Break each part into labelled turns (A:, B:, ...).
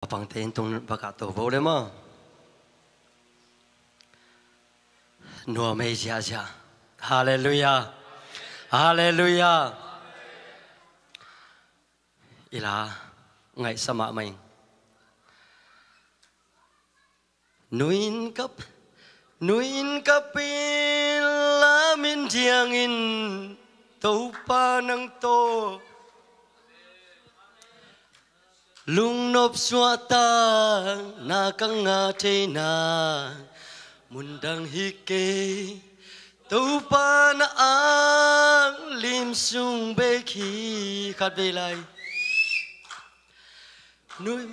A: Pang ten tung bakato vô đấy mà nua mây chia chia Hallelujah Hallelujah ila ngày sama mình nuin cấp pin la min thiang in tàu pa nang to lung nop xua ta na căng ngà thế na mundang hike tàu pa na ang lim sung bê khi khát về lại nuôi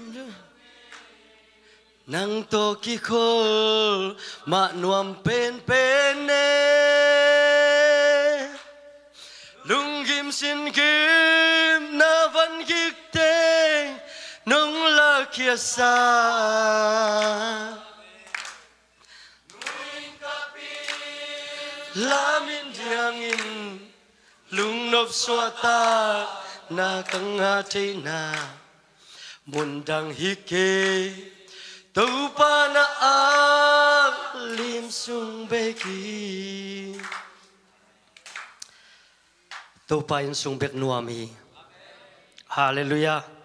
A: nang to ki khol ma nuam pen ne lung gim sin gim na van gik te nong la kia sa la min diang in lung nop xua ta na kang ha te na mundang hike tàu pa na ang lim sung bê ki tàu pa in sung bek nuam hi Hallelujah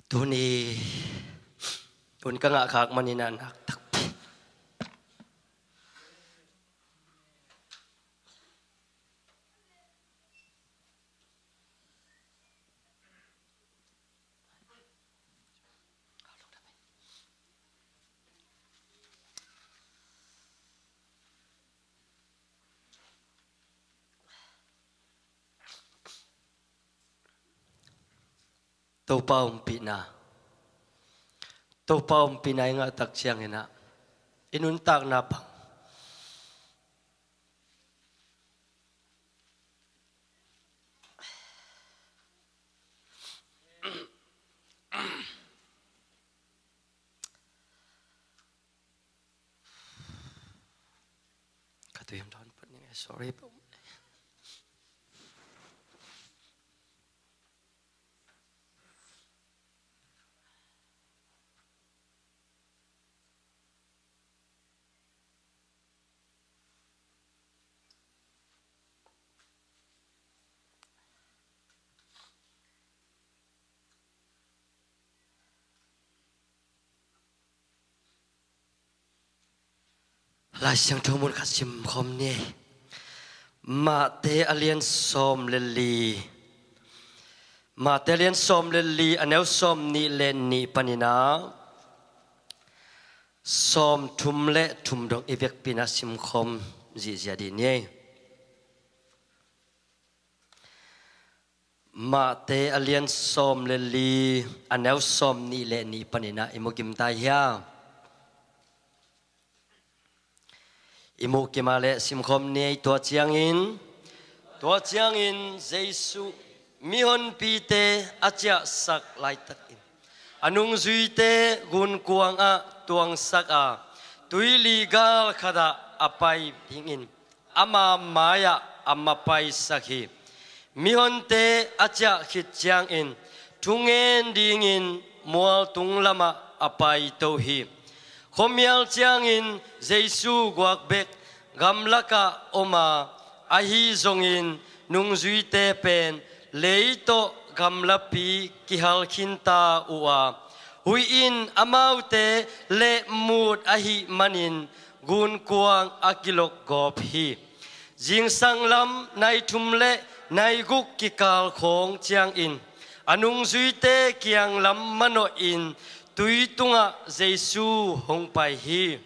A: Tuni un ka nga khak maninan hak tak tàu pa pina nga tak siang ina inun tak na pang katuyam don pat ni sorry po lai siang thumun khasim khom ni ma te alien som leli ma te alien som leli aneu som ni len ni panina som thum le thum dong evek pina sim khom ji jadi ni ma te alien som leli aneu som ni len ni panina imogim tai hia imu kemale simkhom ni tua chiang in Jesu mihon pi te acha sak lai tak in anung zui te gun kuang a tuang sak a tui ligal khada apai ding in ama maya ama pai sakhi mihon te acha khit chiang in tungen ding in mual tung lama apai to hi khomial chiang in Jesu guak bek gamlaka oma ahi zongin nung zui te pen leito gamlapi kihal kinta uwa hui in amaute le mut ahi manin gun kuang akilok gop hi jing sanglam nai thumle nai guk kikal khong chiang in anung zui te kiang lam mano in tui tunga Jesu hong pai hi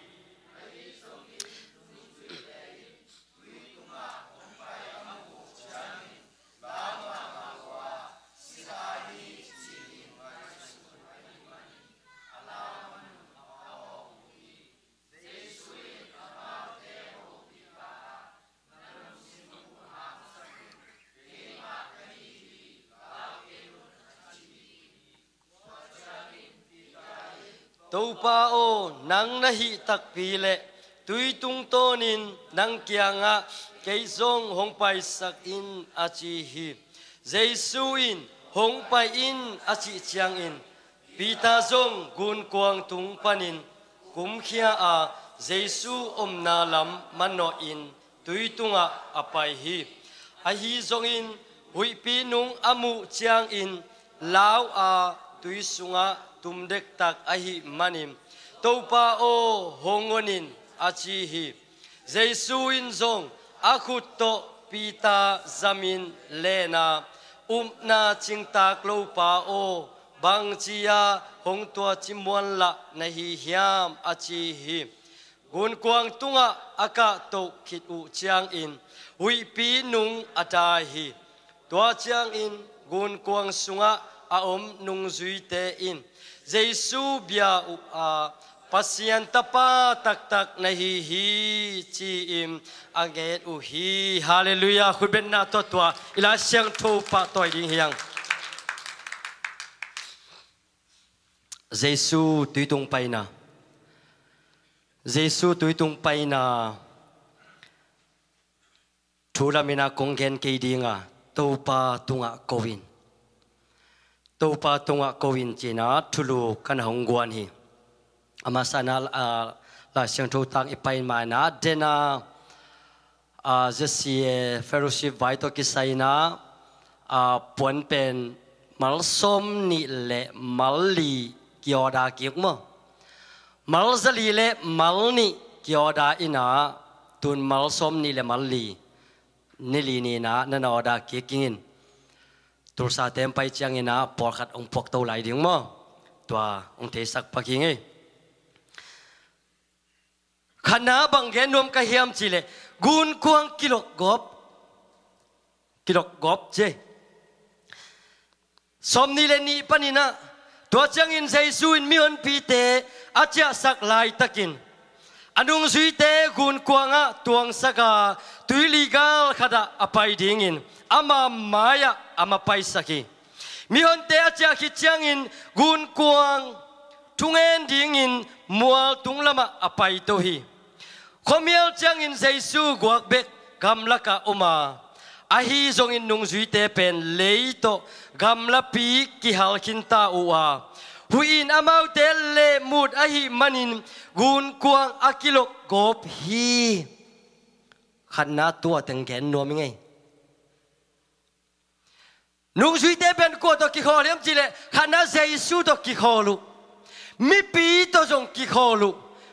A: tàu pa o nang na hi tak pi le tui tung tonin nang kianga kei zong hong pai sak in achi hi Giêsu in hong pai in achi chiang in pita zong gun kuang tung panin kum khia a Giêsu na lam mano in tui tunga apai hi a hi zong in hui pi nung amu chiang in lao a tui sunga tum dek tak a hi manim topa o hongonin achi hi Giêsu in zong akhut to pita zamin lena na ching tak lo pa o bang chia hong tua chimuan la na hi hiam achi hi gun kuang tunga aka to khit u chiang in hui pi nung ata hi tua chiang in gun kuang sunga a nung zui te in Giêsu bia u a pasian tapa tak tak na hi chi im anget u hi hallelujah khu ben na to tua ila siang tho pa toi ding hiang Giêsu tui tung pai na Giêsu tui tung pai na thula mina konggen ke dinga topa tunga kovin topa tunga kovin china thulu kan hongguan hi amasana la siang tho tang ipai ma na dena jesie fellowship vai to kisaina pon pen mal som ni le mal li kyoda kiek mo mal zali le mal ni kyoda ina tun mal som ni le mal li nili ni na oda kiekin tursa tem pai chiang ina por khat ong pok to lai ding mo tua ong the sak paking ei khana bang gen nom ka hiam chile gun kuang kilok gop je som ni le ni panina tua chang in Giêsu in mion pi te acha sak lai takin anung zui te gun kuanga tuang saka tui legal khada apai ding in ama maya ama pai saki mion te acha ki chang in gun kuang tungen ding in mual tung lama apai to hi khomial chang in Giêsu guak bek gamlaka oma ahi zong in nung zui te pen leito gamla pi ki hal kinta uwa huin amau te le mut ahi manin gun kuang akilok gop hi khana tua teng gen no mi ngai nung zui te pen ko to ki khol yam chile khana Giêsu to ki kholu mi pi to zong ki kholu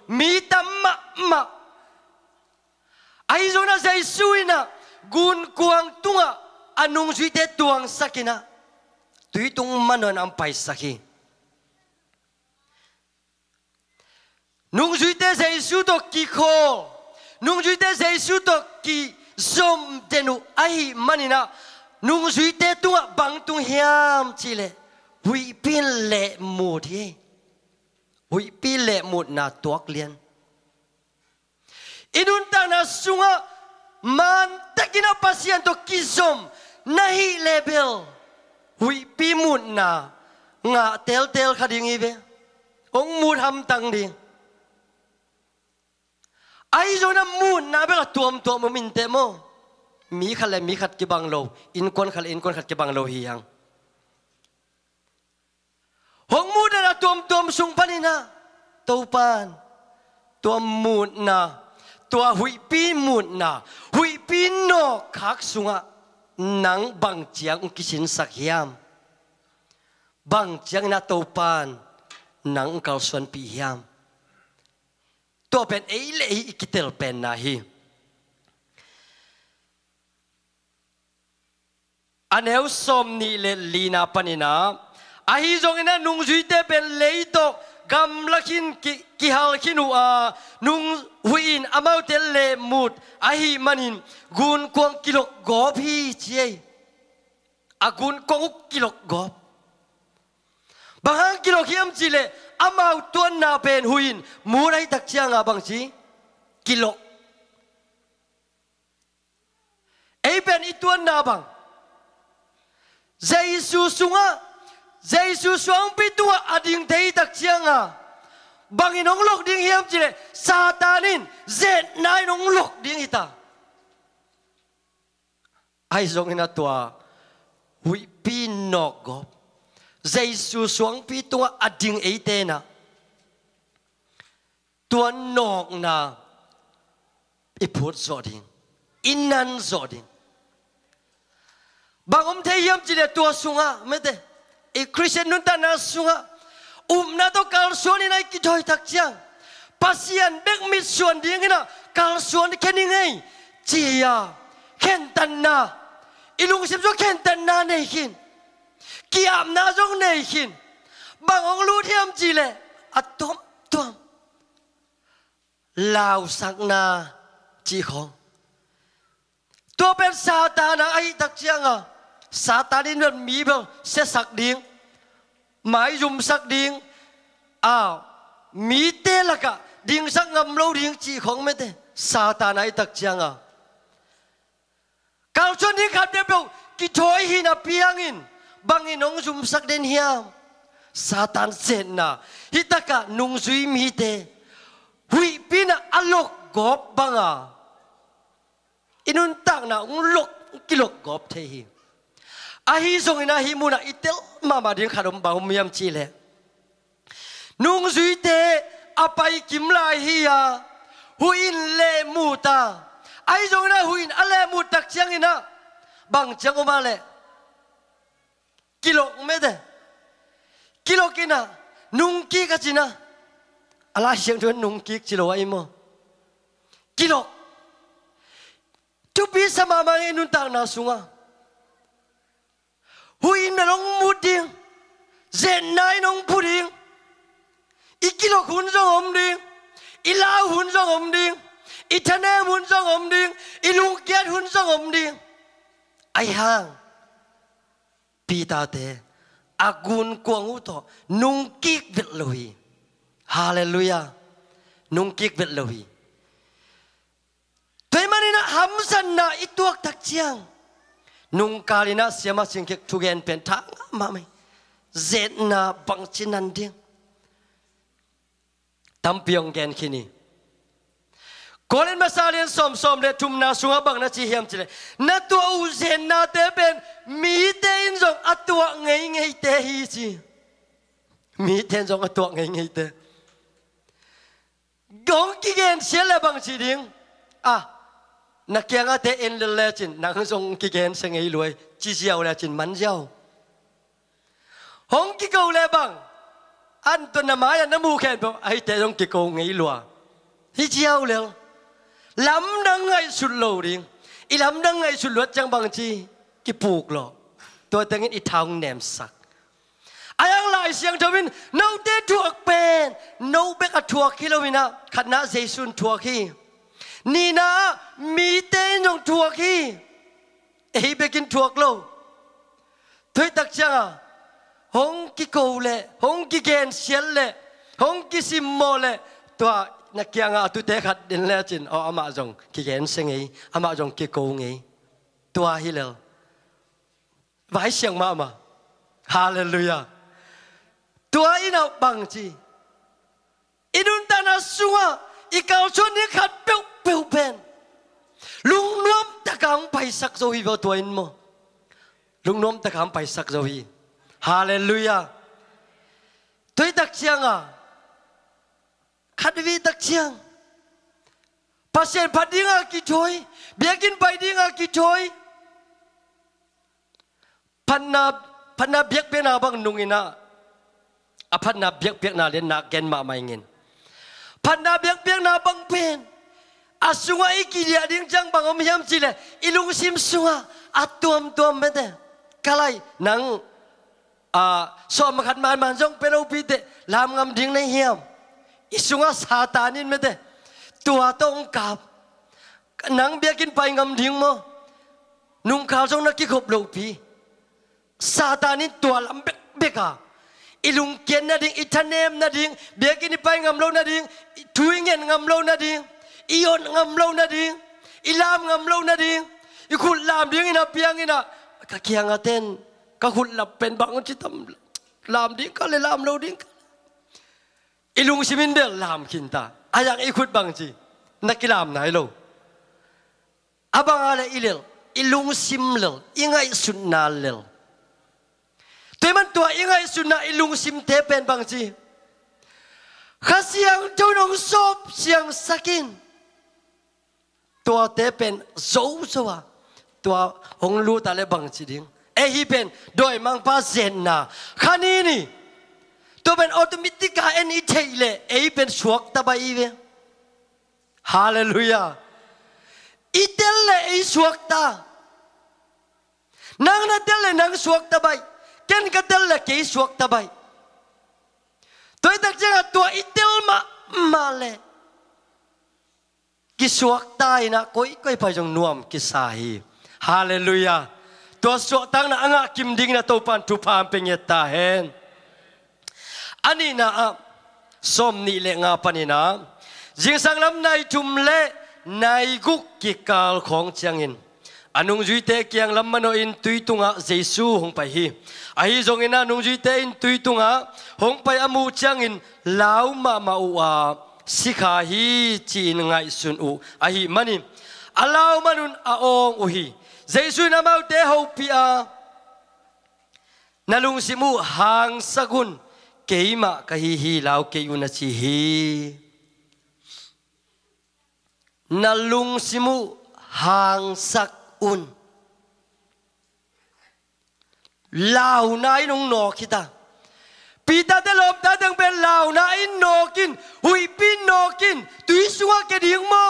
A: mi tamma ma ai zona Giêsu ina gun kuang tunga anung zui te tuang sakina tui tung manon am pai saki nung zui te Giêsu to ki kho nung zui te Giêsu to ki som tenu ai manina nung zui te tunga bang tung hiam chile hui pin le mut hi hui pi le mut na tuak lian inun ta na sunga man takina pasien to kizom nahi level hui pi mut na nga tel khading ive ong mut ham tang ding ai zona mut na bela tuam mo min te mo mi khat ki bang lo in kon khat ki bang lo hi hang hong mut na tuam sung panina topan tuam mut na tua hui pi mut na hui pi no khak sunga nang bang chiang ung kisin sakhiam bang chiang na topan nang kal suan pi hiam to pen ei le ikitel pen na hi aneu som ni le lina panina ahi zong ina nung zui te pen leito gam lakin ki hal kinu a nung huin amau tel le mut ahi manin gun kuang kilok gop hi chie agun kong kilok gop bahang kilok hiam chile amau tuan na pen huin murai tak chiang a bang chi kilok ei pen ituan na bang Giêsu sunga Giêsu suang pi tua ading thei tak chiang a บางอินองลกดิ้งเฮียมจีเลซาตานินเจนนายนองลกดิ้งอิตาไอ้ทรงอินาตัววิปีนอกกบใจสุสวงปีตัวอดิ่งเอเตนะตัวนอกนะอิพุทธจอดิ่งอินนันจอดิ่งบางอมเทียมจีเลตัวสุงะไม่ได้อีคริสเตียนนุนตานาสุงะนาตัวการส่วนนี้นายกิจอยทักจังปัสยันเบกมิส่วนเดียงนะการส่วนแค่นี้ไงจียาเข็นตันนาอีลุงสิบจงเข็นตันนาในหินกิยามนาจงในหินบางองรู้เทียมจีเลอัตตมลาวสักนาจีของตัวเป็นซาตานะไอ้ตักจังอ่ะซาตานี่มันมีแบบเสสักดิ้งหมายยุมสักดิ้งมีเตละกะดิ้งสักงำเราดิ้งจีของไม่ได้ซาตานะไอ้ตักจังอ่ะการชนนี้ขัดเดียวกิจอยหินเปียงินบางอินองยุมสักเดนเฮียมซาตานเซนนะฮิตากะนุงซุยมีเตหุยปีน่ะอลกกบบังอ่ะอินุนตักน่ะลกกิโลกบเทหิอาฮิซงอินาฮิมุนะอิเตลมาดิ้งขัดบางมียมจีเลนุงซุยเตอภัยกิมลายฮิยาหุยนเลมูตาไอ้จงนะหุยนอะไรมูตักเชียงอินะบางเชียงออกมาเลยกิโลไม่ได้กิโลกินะนุ่งกีกจินะอะไรเชียงชวนนุ่งกีกจิโลไอ้โมกิโลทุบีสมามังอินุนตางนาสุงะหุยนลงมุดดิ้งเจนนายน้องพูดิ้งอีกิโลหุ่นจงอมดิ้งอีลาหุ่นจงอมดิ้งอีทะเนหุ่นจงอมดิ้งอีลุงเกียรหุ่นจงอมดิ้งไอ้ห่างปีตาเตอากุนกวงอุตนุงกิกเวลโลฮีฮาเลลูยานุงกิกเวลโลฮีตัวมันนี่นะฮัมซันนะอิตัวตักเชียงนุงกาลินะเสียมาสิงเกทุเกนเป็นทางมาไหมเจนนะบังชินันเดียงตั้มเปียงแกนคินีก่อนมาซาเลียนสมเลทุมนาสุงบังนาจีเฮียมจิเลนัดตัวอุเซนนาเตเป็นมีเตนจงอัตตัวไงเตฮีจีมีเตนจงอัตตัวไงเตกงกิเกนเสียเลยบังจีดิงนักเกียงอาเตเอ็นเลจินนักจงกิเกนเสงไงรวยจีเจียวเลจินมันเจ้าหงกิโกเลบังอันตัวน้ำไม้อันน้ำมูแขนบอกไอเตจงกิโกไงรัวฮิเจียวเลยลำดังไงสุดโลดิงอีลำดังไงสุดลวดจังบางทีกิปลูกหรอตัวแต่งินอีทางแหนมสักอายังหลายเสียงทวินน้าเตถั่วเป็นน้าเบกถั่วขี้เราวินะขณะเจสุนถั่วขี้นี่นะมีเตนยงถั่วขี้เอ้เบกินถั่วโลถอยตักจังหงกิโกเล่หงกิเกนเสียเล่หงกิซิมโมเล่ตัวนักเกียงตุเตขัดดินเลจินอามาจงกิเกนเสงไงอามาจงกิโกงไงตัวฮิเลไว้เสียงมาฮาเลลูยาตัวอินาบังจีอินุนตานาสุงะอีกาวชนนี้ขัดเปียวเป็นลุงน้อมตะกังไปสักโซฮีตัวอินโมลุงน้อมตะกังไปสักโซฮีฮาเลลูยาตัวตักเชียงขัดวิตักเชียงภาษาพัดดิ้งกิจอยเบียกินไปดิ้งกิจอยพันนาเบียกเปียนาบังนุงอินะพันนาเบียกนาเลียนนาเกนมาไม่เงินพันนาเบียกนาบังเป็นสุงอีกิเดียดิ้งจังบังอมยามจีเลอิลุงซิมสุงตัวมไม่ได้กะไลนังสอบมาขัดมันจงเป็นอุปิเตลามงำดิ้งในเฮียมอิสุงซาตานินไม่ได้ตัวต้องกับนังเบียกินไปงำดิ้งมั้งนุ่งขาวจงนักกิขบโลปีซาตานินตัวลำเบกาอิลุงเกียนนาดิ้งอิทันเนมนาดิ้งเบียกินไปงำโลนาดิ้งทุยเงินงำโลนาดิ้งอียนงำโลนาดิ้งอีลามงำโลนาดิ้งอีขุดลามดิ้งอินาเปียงอินากะเกียงอาเทนก็ขุดหลับเป็นบางจิตตำลามดิ้งก็เลยลามโลดิ้ง ilung simin bel lam kinta ayak ikut bangji nakilam na ilo abang ala ilil ilung simlel ingai sunnalel teman tua ingai sunna ilung sim tepen bangji khasiang jonong sop siang sakin tua tepen zo zoa tua hong lu ta le bangji ding hi pen doi mang pa zen na khani ni to ben automatic ka en I theile pen suak ta bai ve hallelujah itel le suak ta nang na tel le nang suak ta bai ken ka tel le ke suak ta bai toi tak janga tua itel ma le ki suak ta ina koi pa jong nuam ki sahi hallelujah tua suak tang na anga kim ding na to pan tu pam pengeta hen ani na som ni le nga panina jing sang lam nai tum le nai guk ki kal khong changin anung juite kiang lam mano in tuitunga jesu hong pai hi ahi zongina nung juite in tuitunga hong pai amu changin lau ma wa sikha hi chin ngai sun u ahi mani alau manun aong uhi jesu na mau te ho pia nalung simu hang sagun keima kahi lau keuna chi hi nalung simu hang sak un lau nai nung no kita pita te lom ta dang ben lau nai no kin hui pin no kin tui suwa ke ding mo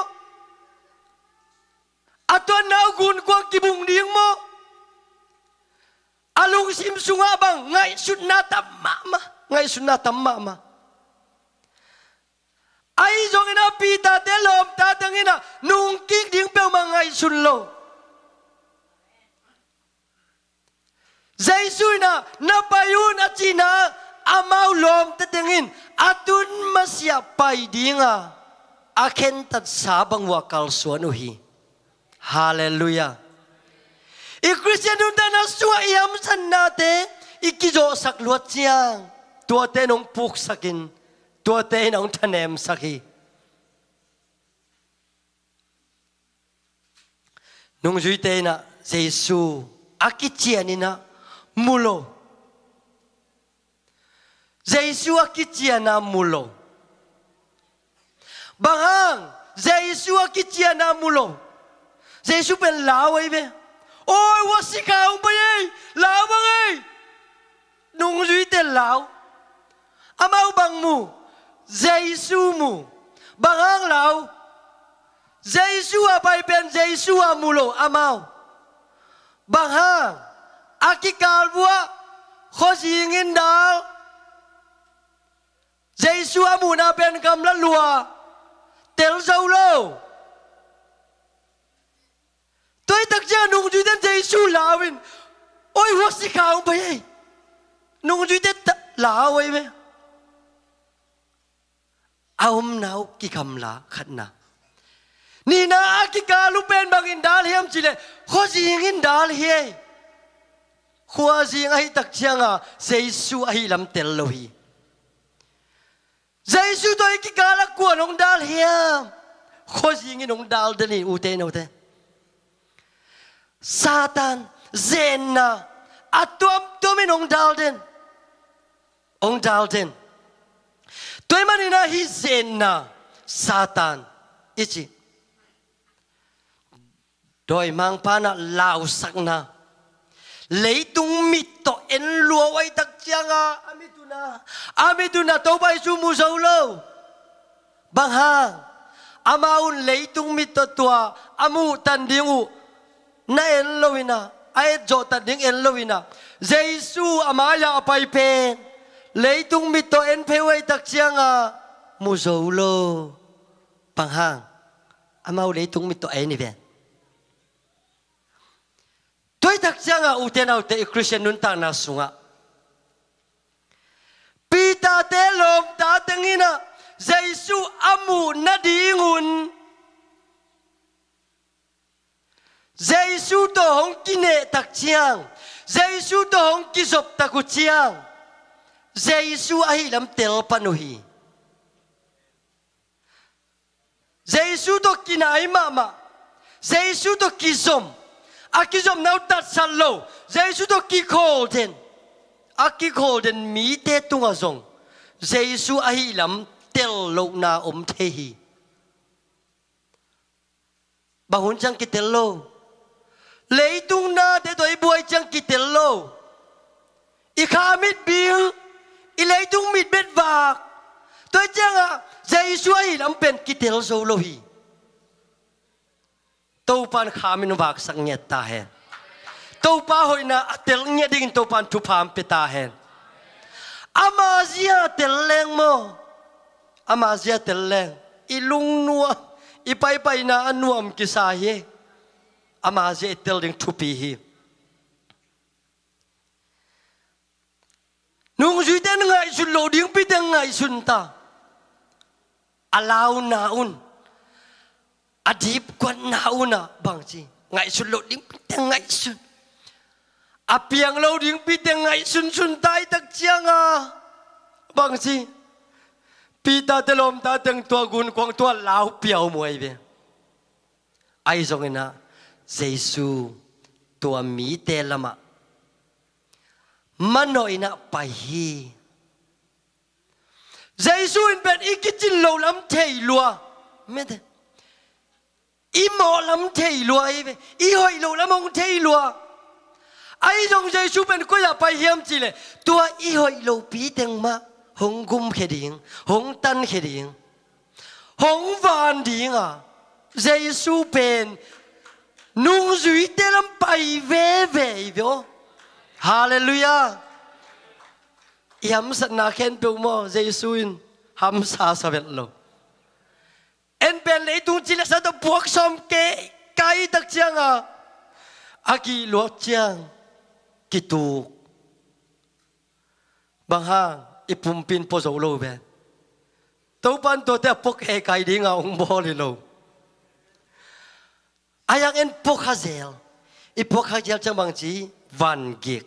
A: atwa nau gun kwa kibung ding mo alung sim sunga bang ngai sunna tamma ngai sunna tamma ai jong ina pita te lom ta dang ina nung kik ding pe ma ngai sun lo Zaisuna na payun at sina amaw lom tatengin atun masya pay dinga aken tat sabang wakal suanuhi hallelujah I Christian nun na suwa iyam san nate ikijo sakluat siyang tuate nung puk sakin tuate nung tanem saki nung juite na Jesu akichianina mulo Jesu akichiana mulo bahang Jesu akichiana mulo Jesu pen lawai be oi wasikau bai law bangai nung juite law amau bang mu Jesu mu bahang law Jesu apai pen Jesu amulo amau bahang akikal bua khosingin dal Jesu amuna pen kam la lua tel zaulo tôi tak ja nung ju den Jesu lawin oi wasikau bai nung ju den lawai me aum nau ki kam la khatna ni na akikalu pen bangin dal hiam chile khosingin dal hi khua jing ai tak chianga Jesu ai lam tel lohi Jesu toi ki kala kwa nong dal hiam kho jing nong dal deni ute no te Satan zenna atom tomi nong dal den ong dal den toi manina hi zenna Satan ichi doi mang pana lau sakna lấy tung mít to en lúa quay tắc chiang amituna tàu bay su mu sâu lâu bằng hàng amaun lấy tung mít to tua amu tan dingu na en lowina ai jo tan ding en lowina Jesu amaya apai pen lấy tung mít to en pe quay tắc chiang mu sâu lâu bằng hàng amau lấy tung mít to en ni ven tôi tak janga uten au te Christian nun ta na sunga pita te lom ta tengina Jesu amu na dingun Jesu to hong kine tak chiang Jesu to hong kisop taku chiang Jesu ahi lam tel panuhi Giêsu to kinai mà Giêsu to kizom akizom nau tat sallo Giêsu to kikholden akikholden mi te tunga zong Giêsu ahi lam tel lo na the hi ba hun chang kitel lo lấy tung na để tôi buổi chăng kitel lo i khamit bil i lấy tung mít bet vạc tôi chăng à Giêsu ahi lam pen kitel zo lo hi tàu pan khamin vạc sang nhẹ ta hen tàu pa hồi na tel nhẹ ding tàu pan thu pham pe ta hen amazia tel leng mo amazia tel leng ilung nua ipai pai na anuam kisahe amazia tel ding thu pi hi nung zui ten ngai sun lo ding pi ten ngai sun ta alau na un adip kwan na una bang chi ngai sun lo ding pi ten ngai sun apiang lo ding pi ten ngai sun sun tai tak chiang a bang chi pi ta te lom ta teng tua gun kwang tua lao piao muai ve ai zong ina Giêsu tua mi te lama manoi na pai hi Giêsu in bet ikichin lo lam thei lua me de i mo lam thei lua ai ve i hoi lo lam ong thei lua ai zong Giêsu ben ko ya pai hiam chi le tua i hoi lo pi teng ma hong gum khe ding hong tan khe ding hong van ding à Giêsu pen nung zui te lam pai ve ve vô hallelujah yam sat na khen pe mo Giêsu in ham sa sa vet lo en pen le tung chi le sa to buak som ke kai tak chiang à aki lo chiang ki tu bang ha ipumpin po zo lo ve to pan to te pok he kai ding a ong bo le lo ayang en pok hazel ipok hazel chang bang chi van gik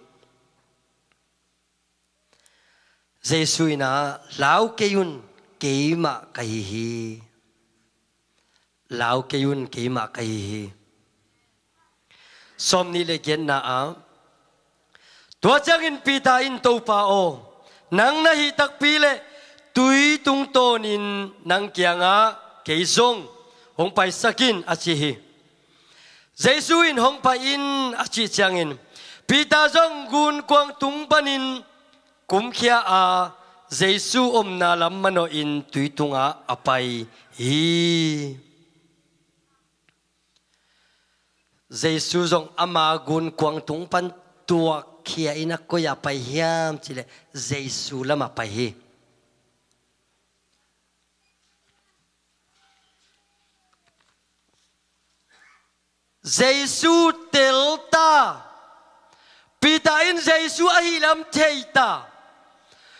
A: Giêsu ina lao keyun keima kai hi lao keyun keima kai hi som ni le gen na a tua chang in pita in to pa o nang na hi tak pi le tui tung ton in nang kianga ke zong hong pai sakin achi hi Giêsu in hong pai in achi chang in pita zong gun kwang tung panin kum khia a Giêsu om na lam mano in tui tunga apai hi Giêsu zong ama gun kwang tung pan tua khia ina ko ya pai hiam chile Giêsu lama pai hi Giêsu telta pita in Giêsu ahilam theita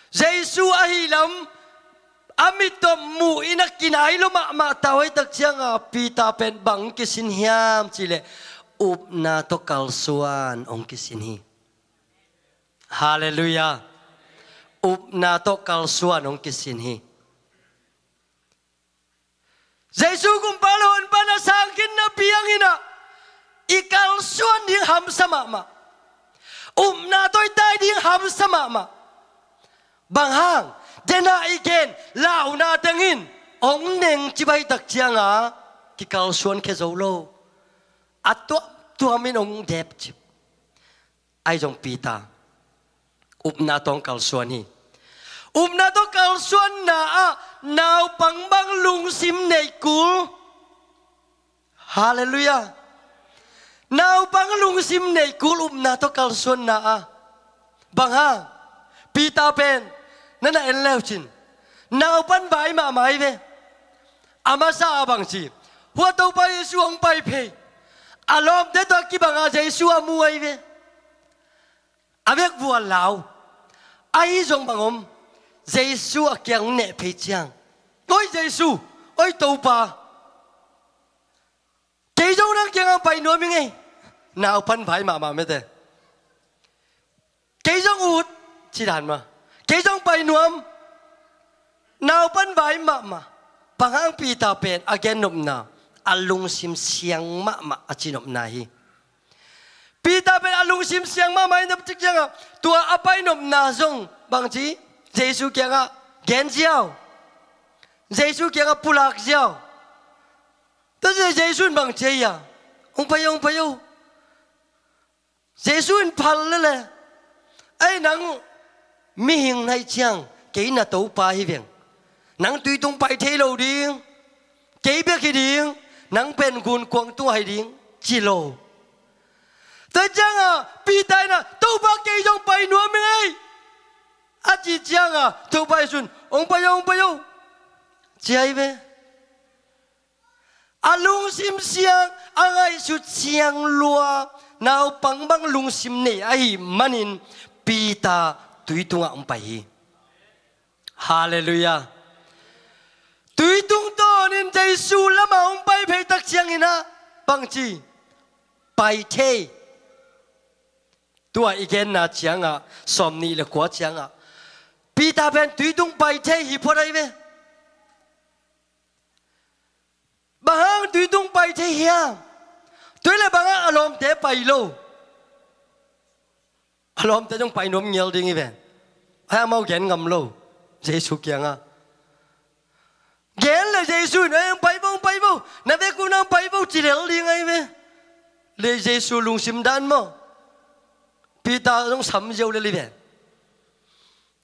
A: Giêsu ahilam amitom mu ina kinai lo ma tawai tak chianga pita pen bang kisin hiam chile up na to kalsuan ong kisin hi hallelujah up na to kalsuan ong kisin hi Giêsu kum palon pana sangkin na piang ina ikalsuan ding ham sama ma na toy tai ding ham sama ma bang hang dena igen lau na tengin ong neng chibai tak chianga ki kalsuan ke zolo atwa tuamin ong dep chip ai jong pita na tong kalsuan hi na to kalsuan na a naw pangbang lungsim nei kul hallelujah naw pang lungsim nei kul na to kalsuan na a bang ha pita pen nana en leo chin naw pan bai ma mai ve ama sa bang chi hua to pa Yesu ong pai phe alom de to ki bang a Yesu amu ai ve avec vua lao ai jong bangom Giêsu a kyang ne phe chiang oi Giêsu oi to pa ke jong nang kyang pai no mi ngai naw pan bai ma me de ke jong ut chi dan ma ke jong pai nuam naw pan bai ma pangang pita pen again nop na alung sim siang ma achinop na hi pita pen alung sim siang ma mai nop tik janga tua apai nop na zong bang chi Giêsu kia nga gen jiao Giêsu kia nga pulak jiao ta Giêsu bang che ya ông phải yêu Giêsu phal le ai nang mi hình hay chăng kỹ na tấu pa hi vieng nang tùy tung bài thế lâu đi kỹ biết khi đi nang pen gun quăng tu hay đi chỉ lâu tới chăng à pi tai na tấu pa kỹ trong bài nuôi mình ấy à chỉ chăng à tấu bài sun ông phải yêu chỉ ai về alung sim siang angai sut siang lua nào bang bang lung sim ne ai manin pita tùy tung ông bài Hallelujah tùy tung to nên Giêsu lắm mà ông bay phải tắc chiang ina bằng chi bài thế tua igen na chiang à som ni là quá chiang à Peter Pan tùy tung bài thế hi phô đây về bahang tùy tung bài thế hiam tùy là bahang alom thế bài lâu alom thế trong bài nôm nhiều đi nghe về hay mau gen ngầm lâu Giêsu kiang à gen là Giêsu nói ông bay vô na ve cô nam bay vô chỉ léo đi ngay về le Giêsu lung sim đan mà Peter trong sắm dâu lên về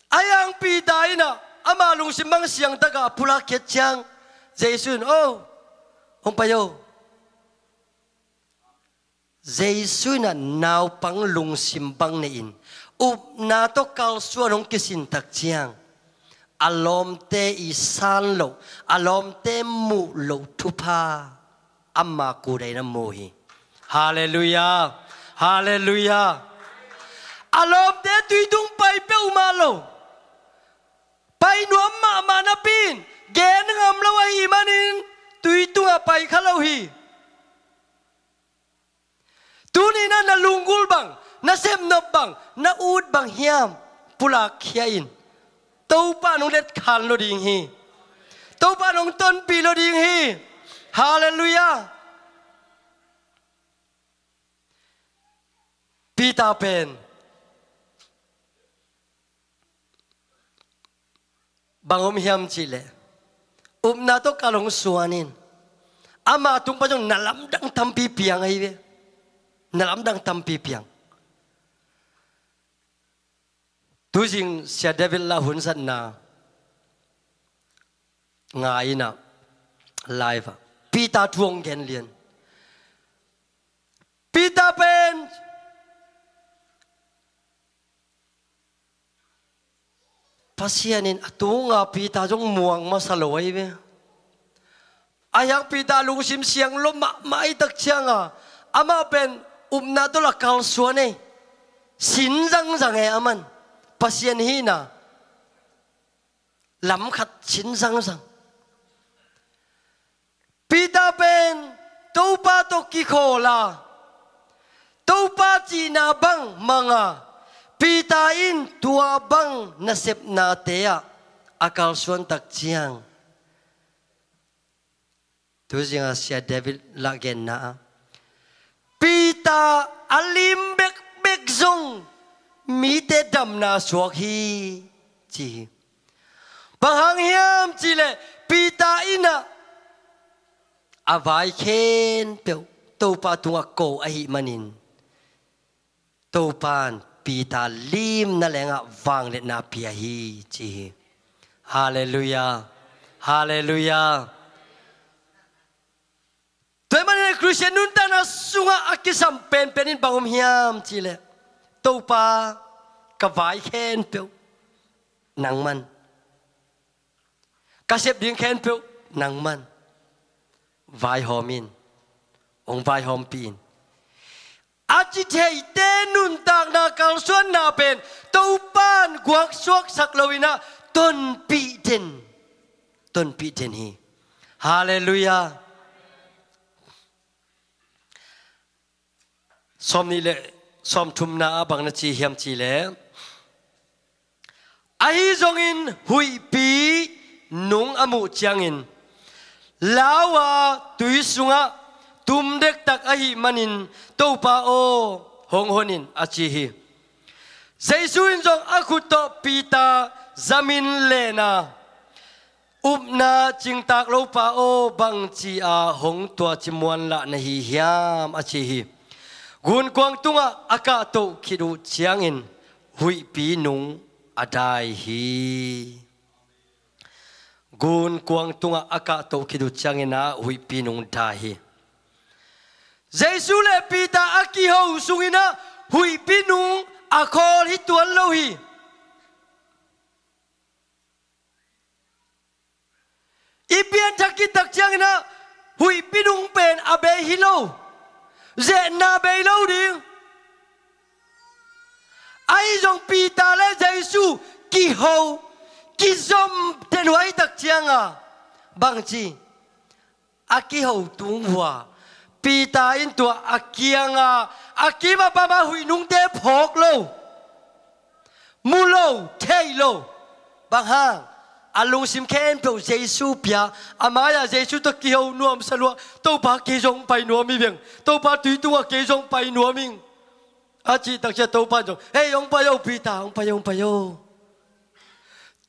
A: ai ang Peter na ama lung sim bang siang ta ka pula kiet chang Giêsu ông bay vô Giêsu na nào bang lung sim bang ne in na to kal suan ông kisin tak chiang alom te isan lo alom te mu lo thupa amma ku dai na mohi hallelujah hallelujah alom te tui tung pai pe uma lo pai nuam ma na pin gen ngam lo hi manin tui tung a pai khalo hi tu ni na lungul bang na sem nop bang na ud bang hiam pula khiain tâu pa nong let khan lo ding hi tâu pa nong ton pi lo ding hi hallelujah Peter Pan bangom hiam chile na to kalong suanin ama tung pa jong nalam dang tampi piang ai ve nalam dang tampi piang tu jing sia David la hun san na ngai na live Peter thuong gen lian Peter Pan pasianin atunga Peter jong muang masaloi ve ayak Peter lung sim siang lo mai tak chianga ama pen na to la kal suane sin jang e aman pasien hi na lam khat chin sang sang Peter Pan to pa to ki khola to pa chi na bang manga Peter in tua bang na sep na tea akal suan tak chiang tu jinga sia David lagen na Peter alim bek zong mi te dam na suak hi chi bahang hiam chi le Peter ina avai khen pe to pa tunga ko a hi manin to pan Peter lim na lenga wang le na pia hi chi hallelujah hallelujah toy man Christian nun ta na sunga akisam pen penin bangom hiam chi le to pa ka vai khen pe nang man ka sep ding khen pe nang man vai homin ong vai hom pin achi thei te nun tak na kal suan na pen to pan guak suak sak lowina ton pi ten hi hallelujah som ni le som thum na bang na chi hiam chi le ai zong in hui pi nung amu chiang in lawa tui sunga tum dek tak ahi manin to pa o hong honin achi hi Giêsu in jong akuto pita zamin lena upna ching tak lo pa o bang chi a hong tua chimuan la na hi hiam achi hi gun kwang tunga aka to khidu chiangin hui pi nung adai hi gun kwang tunga aka to khidu chiangina hui pi nung dai hi Giêsu le pita aki ho sungina hui pi nung akhol hi tuan lo hi ipian thaki tak chiangina hui pi nung pen abe hi lo ze na be lo ding ai jong pita le Giêsu ki ho ki zom ten huai tak chianga bang chi aki ho tung hua pita in tua akianga akima pama hui nung te phok lo mulo thei lo bang hang alung sim khen pro Giêsu pia amaya Giêsu to ki ho nuam salwa to pa ki jong pai nuam mi beng to pa tui tua ki jong pai nuam ming achi tak cha to pa jong hey ong pa yo pita ong pa yo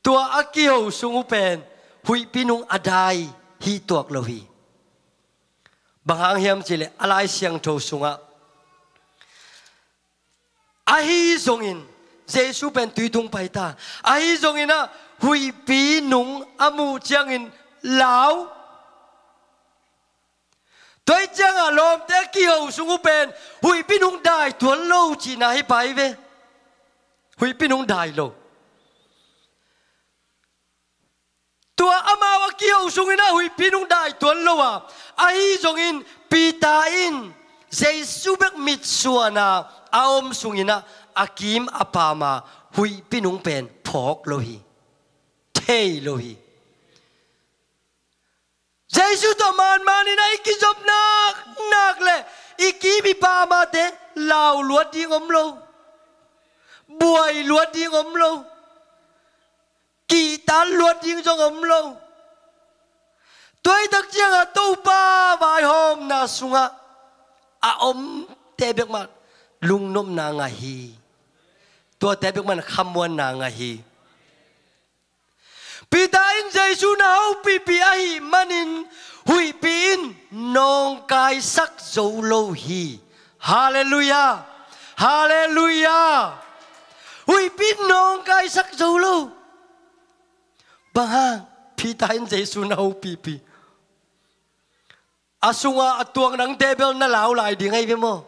A: tua aki ho sungu pen hui pinung adai hi tuak lo hi bang hang hiam chile alai siang tho sunga ahi zongin Giêsu pen tui tung pai ta ahi zongina hui pi nung amu chiangin lao toi changa lom te ki ho sungu pen hui pi nung dai tuan lo chi na hi pai ve hui pi nung dai lo tua amawa ki ho sungina hui pi nung dai tuan lo wa ahi zongin pita in Giêsu bek mit suana aom sungina akim apama hui pi nung pen phok lo hi thei lo hi Giêsu to man ina iki job nak le iki bi pa ma te lao luat ding om lo buai luat ding om lo kỳ tan luat ding jong om lo tôi tak chiang a to pa vai hôm na sunga a om te bek ma lung nom na nga hi to te bek man khamwan na nga hi pita in Giêsu na ho pi pi ai manin hui pin nong kai sak zo lo hi hallelujah hallelujah hui pin nong kai sak zo lo bang pita in Giêsu na ho pi pi asunga atuang nang tebel na lao lai ding ai ve mo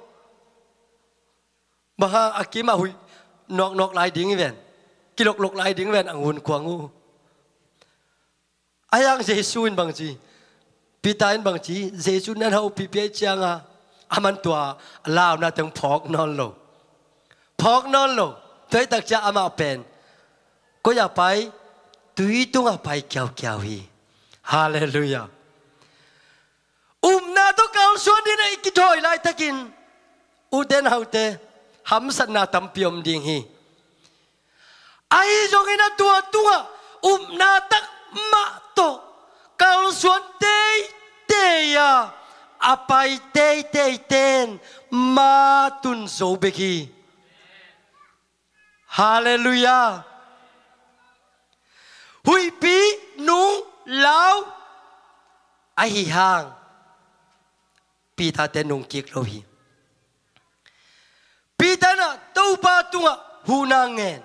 A: bang akima hui nok lai ding ven kilok lai ding ven angun kwangu ayang Giêsu in bang chi pita in bang chi Giêsu nan ho pi pi changa aman tua lao na teng phok non lo toi tak cha ama pen ko ya pai tui tung pai kyau hi hallelujah na to kal suan din ai ki thoi lai takin uden haute ham san na tam piom ding hi ai jong ina tua na tak ma to kal suan te ya apai te ten ma tun zo beki hallelujah hui pi nung lao ai hang pita te nung kik lo hi pita na to pa tunga hunangen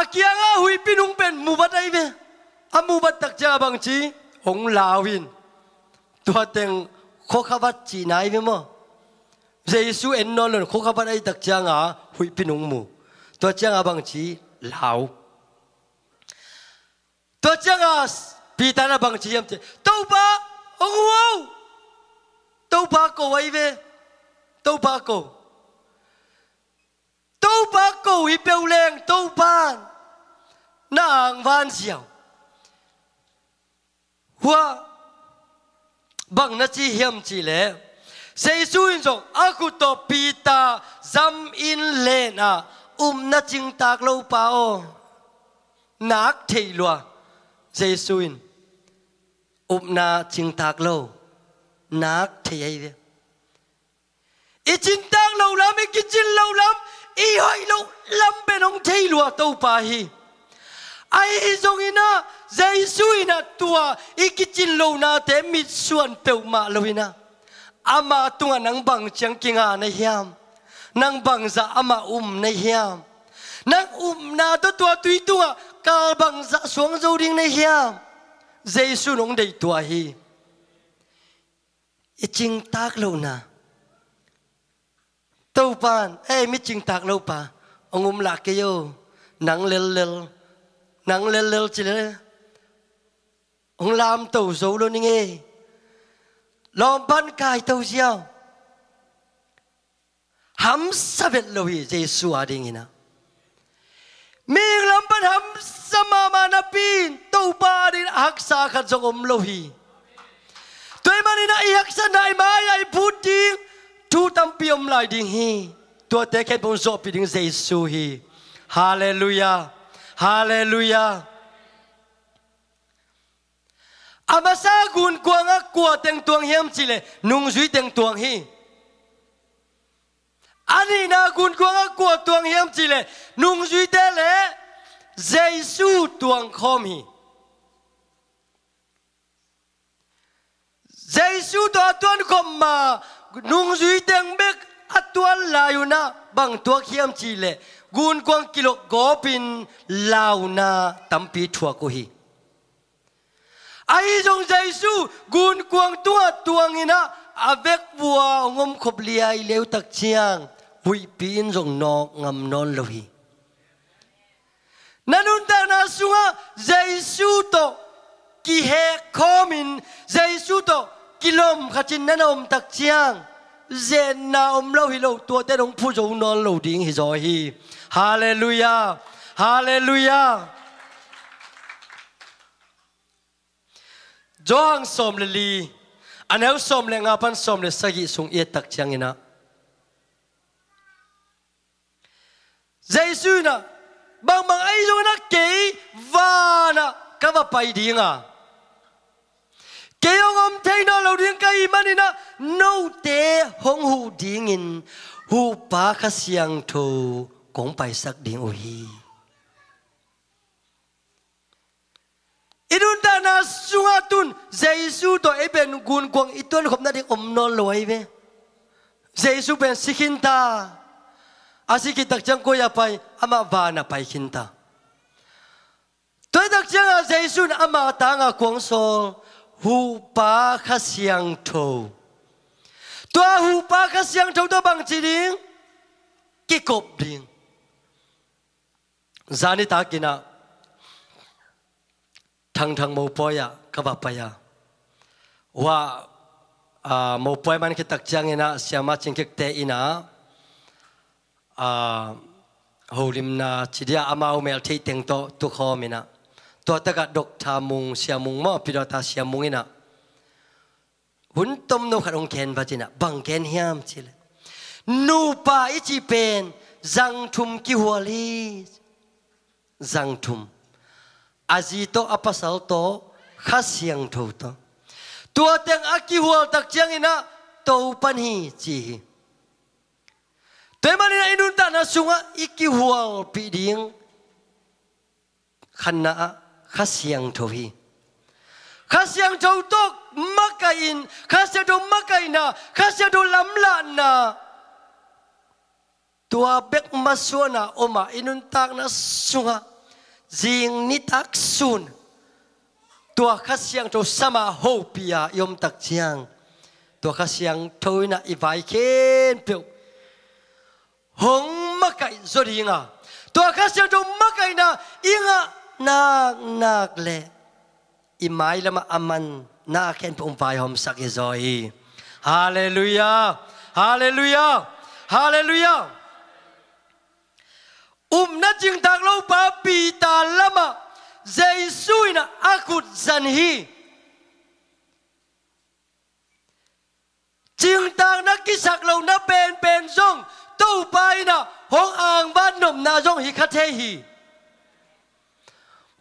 A: akianga hui pinung pen mubat ai ve amubat tak cha bang chi hong lawin tua teng khokhabat chi nai ve mo Giêsu en non lo khokhabat ai tak cha nga hui pinung mu tua cha nga bang chi lao tua cha nga pita na bang chi yam te to pa ông wow tâu ba cổ ấy về tâu ba cổ ý bèo leng tâu ba nàng van xiao hoa bằng na chi hiểm chi lệ Giêsu in rồi aku to pita zam in lên na na ching tak lâu pa o nak thei lua Giêsuin na chinh tak lâu nát thì ai vậy ít chinh tak lâu lắm ít chinh lâu lắm ít hỏi lâu lắm bên ông thấy lúa tàu pa hi ai giống ina Giêsuina tua ít chinh lâu na thế mít xuân bèo mà lâu ina ama tua nang bang chang kinga na hiam nang bang za ama na hiam nang na tua tui tua kal bang za xuống dâu đinh na hiam Giêsu nong đầy tua hi ít chinh tak lâu na tàu pan mít chinh tak lâu pa ông lạc cái yo nang lel chỉ là ông làm tàu dấu luôn nghe lòng ban cài tàu gieo hám sa vẹt lâu hi Giêsu à đi na mình làm ban hám sa mà na pin tàu ba đi hắc sa khát giống lâu hi tôi mà đi na hắc sa này mai ai phút đi thu tâm piom lại đi hi tôi thấy cái bon zo pi đi Giêsu hi hallelujah hallelujah amasa gun quang á qua tiếng tuang hiếm chỉ lệ nung duy tiếng tuang hi ani na gun quang á qua tuang hiếm chỉ lệ nung duy thế lệ Giêsu tuang khom hi Giêsu tuang khom mà nung duy tiếng bek atuan layuna bang tuang hiếm chỉ lệ gun quang kilo gopin launa tampi thua ko hi ai jong Giêsu gun quang tua tuang ina avek bua ngom khop liai leu tak chiang hui pin jong no ngam non lo hi nanun ta na sunga Giêsu to ki he khomin Giêsu to kilom khachin nanom tak chiang zen na lo hi lo tua te dong phu jong non lo ding hi zo hi hallelujah hallelujah Joang som le li anel som le ngapan som le sagi sung e tak chiang ina Giêsu na bang ai zo na ke va na ka va pai dinga ke ong om thei no lo ding kai manina no te hong hu ding in hu pa kha siang tho kong pai sak ding o hi idun ta na sunga tun Giêsu to eben gun kwang itun khop na dik non loi ve Giêsu ben sikinta asiki tak chang ko ya pai ama va na pai kinta toi tak chang Giêsu na ama ta nga kwang so hu pa kha siang tho to hu pa kha siang tho to bang chi ding ki kop ding zani ta kina thang mo poya kabapaya wa mo poy man kitak chang ina siama chingkek te ina holim na chidia amau mel thei teng to tu khomina to taka dok tha mung siamung mo pilota siamung ina hun tom no kharong ken bajina bang ken hiam chile nu pa ichi pen zang thum ki huali zang thum azito apasal to khasiang tho to tua teng aki hual tak chiang ina to pan hi chi te manina inun ta na sunga iki hual pi ding khanna khasiang tho hi khasiang tho to makain khasiang tho makaina khasiang tho lamla na tua bek masuna oma inun tak na sunga jing ni tak sun tua khasiang tho sama ho pia yom tak chiang tua khasiang thoi na ivai ken pe hong makai zoringa tua khasiang tho makai na inga nak le imai lama aman na ken pe vai hom sak zoi hallelujah hallelujah hallelujah na jing tak lo pa pi ta lama Giêsu na akut zan hi jing tak na kisak lo na pen zong to pa ina hong ang ban nom na zong hi khathe hi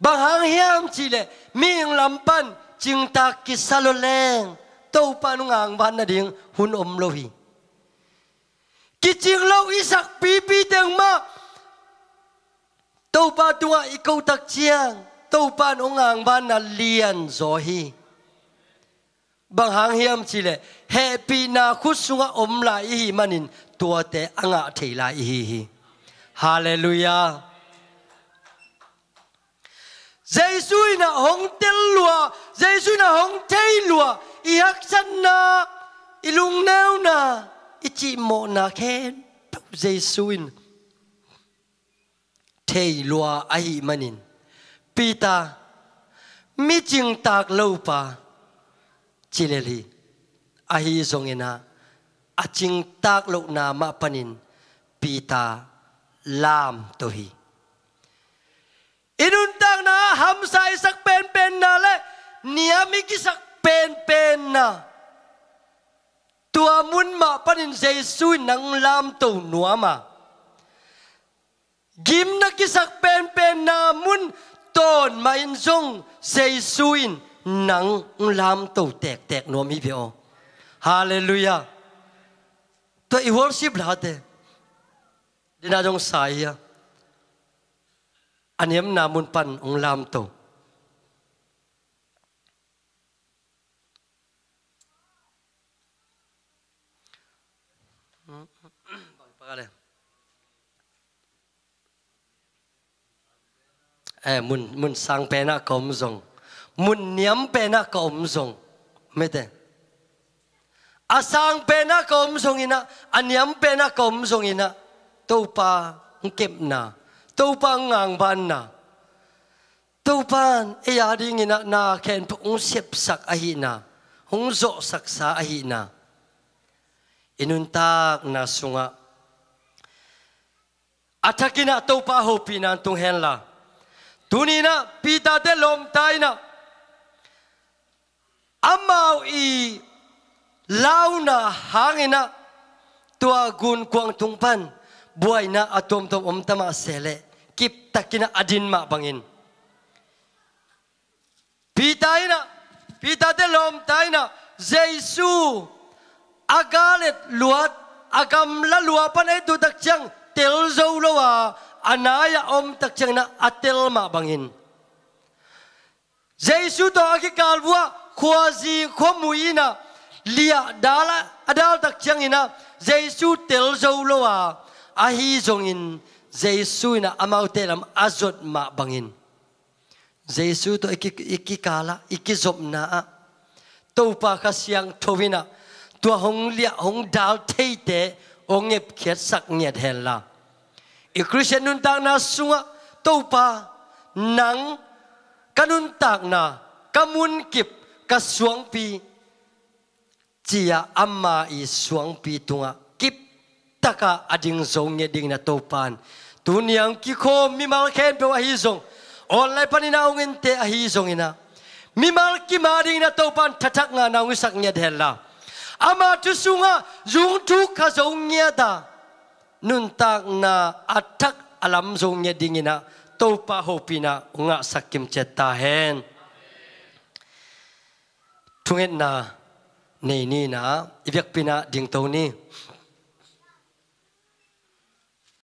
A: bằng hàng hiam chỉ lệ miệng làm pan chừng ta kisalo leng tàu pan ngang ban na ding hun lohi ki ching lâu isak pi teng ma tàu pa tunga ikaw tak chiang tàu pan ngang ban na lian zo hi bằng hàng hiam chỉ lệ happy na khut sunga lại hi manin tua te anga thei lại hi hallelujah Giêsu na hong tel lua Giêsu na hong thei lua i hak san na i lung neu na i chi mo na khen Giêsu thei lua ai manin pita mi ching tak lo pa chileli ahi zongena aching tak lo na ma panin pita lam tohi inun tang na ham sai sak pen na le niami ki sak pen na tua mun ma panin Giêsu nang lam to nuama gim na ki sak pen na mun ton ma in zong Giêsu nang lam to tek nuam hi bio hallelujah to I worship late dina jong sai ya aniam namun pan ong lam to mun sang pena kom zong mun niam pena kom zong mete asang pena kom zong ina aniam pena kom zong ina to pa ngkep na to pa ngang ban na to pan e ya ding ina na ken ong sep sak ahi na hong zo sak sa ahi na inuntak na sunga atakina to pa hopina tung hen la tunina pita de lom tai na amau i launa hangina tua gun kuang tungpan buai na atom tom tama sele kip takina adin ma bangin pita de lom tai na Giêsu agalet luat agam la luapan ai tu tak chang tel zo lowa anaya tak chang na atel ma bangin Giêsu to akikal bua khwazi khomuina lia dala adal tak chang ina Giêsu tel zo lowa ahi zongin Giêsu na amau telam azot ma bangin Giêsu to ikikala ikizop na to pa khasyang thovina tua hong lia hong dal theite ongep khiat sak nyat hella I Christian nun tak na sunga to pa nang kanun tak na kamun kip kasuang pi chia amma I suang pi tunga kip taka ading zong nge ding na to pan tuniang kiko mimal ken pe wa hi zong online panina ongin te ahi zong ina mimal ki mading na to pan tatak nga na wisak nyat hella ama tu sunga zung tu ka zong nya da nun tak na atak alam zong nya dingina to pa hopina nga sakim cheta hen tungen na nei ni na ibyak pina ding to ni